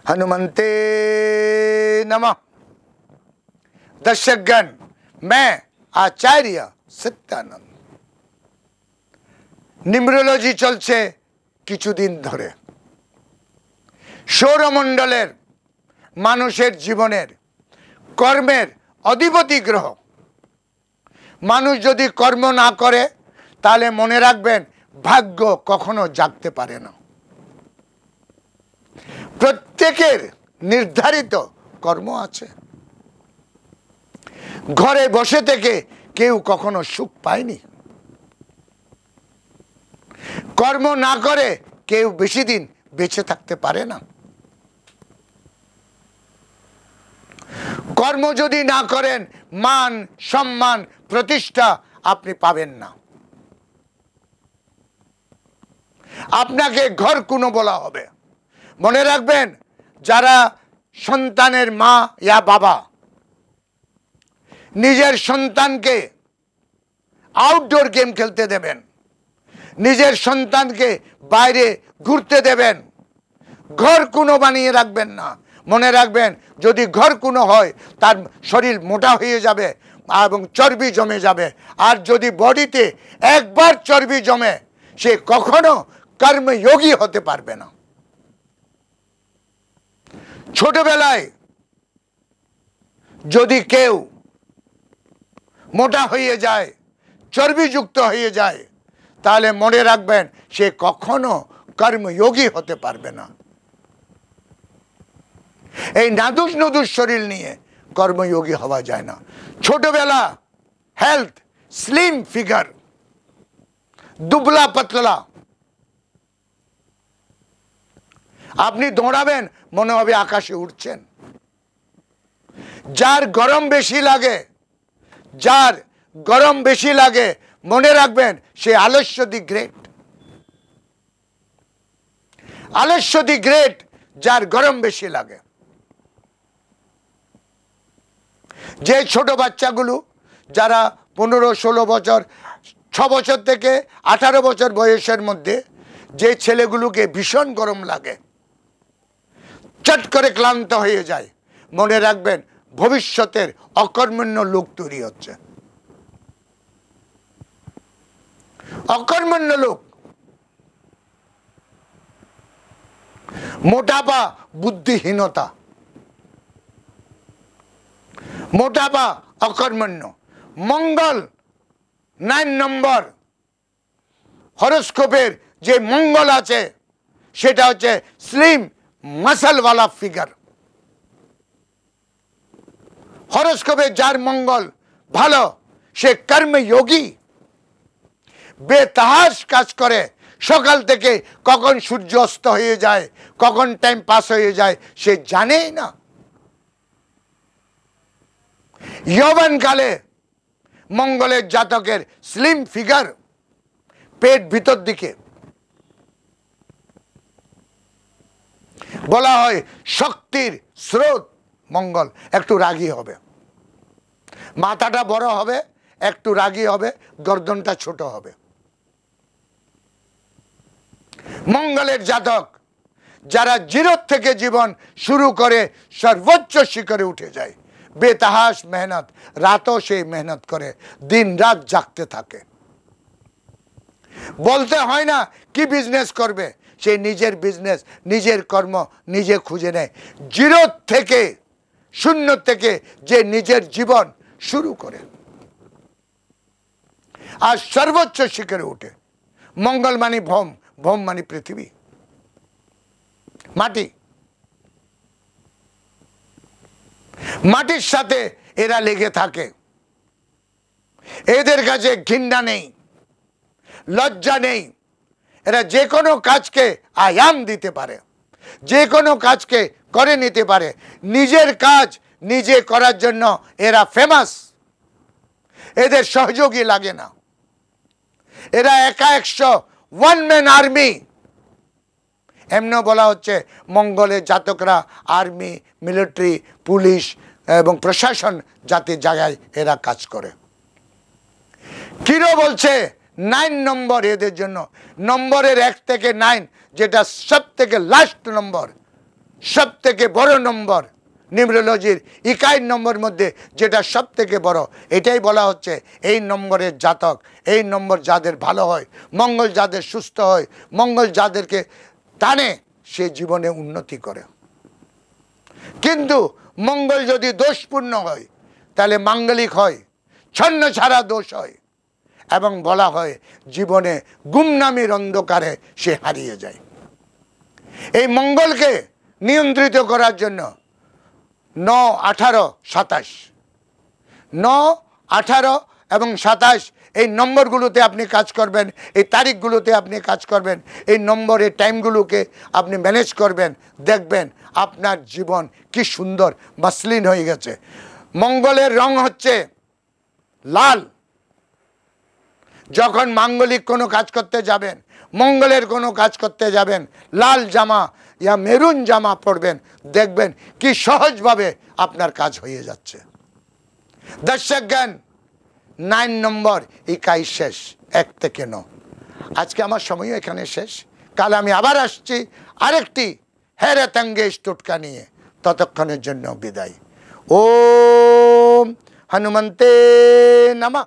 हनुमंते नमः। दर्शकगण, मैं आचार्य सत्यानंद। নিউমেরোলজি চলছে কিছুদিন ধরে। সৌরমণ্ডলের মানুষের জীবনের কর্মের অধিপতি গ্রহ। মানুষ যদি কর্ম না করে তাহলে মনে রাখবেন ভাগ্য কখনো জাগতে পারে না। প্রত্যেকের নির্ধারিত কর্ম আছে। ঘরে বসে থেকে কেউ কখনো সুখ পায়নি। কর্ম না করে কেউ বেশি দিন বেঁচে থাকতে পারে না। কর্ম যদি না করেন মান সম্মান প্রতিষ্ঠা আপনি পাবেন না। আপনাকে ঘর কুনো বলা হবে। মনে রাখবেন, যারা সন্তানের মা ইয়া বাবা নিজের সন্তানকে আউটডোর গেম খেলতে দেবেন, নিজের সন্তানকে বাইরে ঘুরতে দেবেন, ঘর কুনো বানিয়ে রাখবেন না। মনে রাখবেন, যদি ঘর কুনো হয় তার শরীর মোটা হয়ে যাবে এবং চর্বি জমে যাবে। আর যদি বডিতে একবার চর্বি জমে সে কখনো কর্মযোগী হতে পারবে না। ছোটবেলায় যদি কেউ মোটা হয়ে যায়, চর্বিযুক্ত হয়ে যায়, তাহলে মনে রাখবেন সে কখনো কর্মযোগী হতে পারবে না। এই নাদুস নদুস শরীর নিয়ে কর্মযোগী হওয়া যায় না। ছোটবেলা হেলথ, স্লিম ফিগার, দুবলা পাতলা। আপনি দৌড়াবেন মনে হবে আকাশে উঠছেন। যার গরম বেশি লাগে, যার গরম বেশি লাগে মনে রাখবেন সে আলস্য দি গ্রেট। আলস্য দি গ্রেট, যার গরম বেশি লাগে। যে ছোট বাচ্চাগুলো যারা 15-16 বছর, 6 বছর থেকে 18 বছর বয়সের মধ্যে, যে ছেলেগুলোকে ভীষণ গরম লাগে, চট করে ক্লান্ত হয়ে যায়, মনে রাখবেন ভবিষ্যতের অকর্মণ্য লোক তৈরি হচ্ছে। অকর্মণ্য লোক। মোটাপা বুদ্ধিহীনতা, মোটাপা অকর্মণ্য। মঙ্গল 9 নম্বর হরোস্কোপের যে মঙ্গল আছে সেটা হচ্ছে স্লিম মাসলওয়ালা ফিগার। হরোস্কোপে যার মঙ্গল ভালো সে কর্মযোগী, বেতাহাস কাজ করে। সকাল থেকে কখন সূর্য অস্ত হয়ে যায়, কখন টাইম পাস হয়ে যায় সে জানেই না। যৌবনকালে মঙ্গলের জাতকের স্লিম ফিগার, পেট ভিতর দিকে। বলা হয় শক্তির স্রোত। মঙ্গল একটু রাগী হবে, মাথাটা বড় হবে, একটু রাগী হবে, গর্দনটা ছোট হবে। মঙ্গলের জাতক যারা জিরো থেকে জীবন শুরু করে সর্বোচ্চ শিখরে উঠে যায়, বেতাহাস মেহনত, রাতও সে মেহনত করে, দিন রাত জাগতে থাকে। বলতে হয় না কি বিজনেস করবে, সে নিজের বিজনেস, নিজের কর্ম নিজে খুঁজে নেয়। জিরো থেকে, শূন্য থেকে যে নিজের জীবন শুরু করে আর সর্বোচ্চ শিখরে উঠে। মঙ্গল মানে ভোম, ভোম মানে পৃথিবী, মাটি। মাটির সাথে এরা লেগে থাকে। এদের কাছে ঘৃণা নেই, লজ্জা নেই। এরা যে কোনো কাজকে আয়াম দিতে পারে, যে কোনো কাজকে করে নিতে পারে। নিজের কাজ নিজে করার জন্য এরা ফেমাস। এদের সহযোগী লাগে না। এরা একা 101 ম্যান আর্মি। এমনি বলা হচ্ছে মঙ্গলের জাতকরা আর্মি, মিলিটারি, পুলিশ এবং প্রশাসন জাতির জায়গায় এরা কাজ করে। কিরো বলছে 9 নম্বর এদের জন্য। নম্বরের 1 থেকে 9 যেটা সব থেকে লাস্ট নম্বর, সব থেকে বড় নম্বর নিউমেরোলজির ইকাই নম্বর মধ্যে যেটা সব থেকে বড়, এটাই বলা হচ্ছে এই নম্বরের জাতক, এই নম্বর যাদের ভালো হয়, মঙ্গল যাদের সুস্থ হয়, মঙ্গল যাদেরকে টানে, সে জীবনে উন্নতি করে। কিন্তু মঙ্গল যদি দোষপূর্ণ হয় তাহলে মাঙ্গলিক হয়, ছন্ন ছাড়া দোষ হয়, এবং বলা হয় জীবনে গুমনামির অন্ধকারে সে হারিয়ে যায়। এই মঙ্গলকে নিয়ন্ত্রিত করার জন্য 9, 18, 27, 9, 18 এবং 27 এই নম্বরগুলোতে আপনি কাজ করবেন, এই তারিখগুলোতে আপনি কাজ করবেন, এই নম্বরের টাইমগুলোকে আপনি ম্যানেজ করবেন, দেখবেন আপনার জীবন কি সুন্দর মসলিন হয়ে গেছে। মঙ্গলের রং হচ্ছে লাল। যখন মাঙ্গলিক কোনো কাজ করতে যাবেন, মঙ্গলের কোনো কাজ করতে যাবেন, লাল জামা ইয়া মেরুন জামা পরবেন, দেখবেন কি সহজভাবে আপনার কাজ হয়ে যাচ্ছে। দর্শক জ্ঞান 9 নম্বর ইকাই শেষ, 1 থেকে 9। আজকে আমার সময়ও এখানে শেষ। কাল আমি আবার আসছি আরেকটি হেরাত অঙ্গেশ টোটকা নিয়ে। ততক্ষণের জন্য বিদায়। ওম হনুমন্তে নমঃ।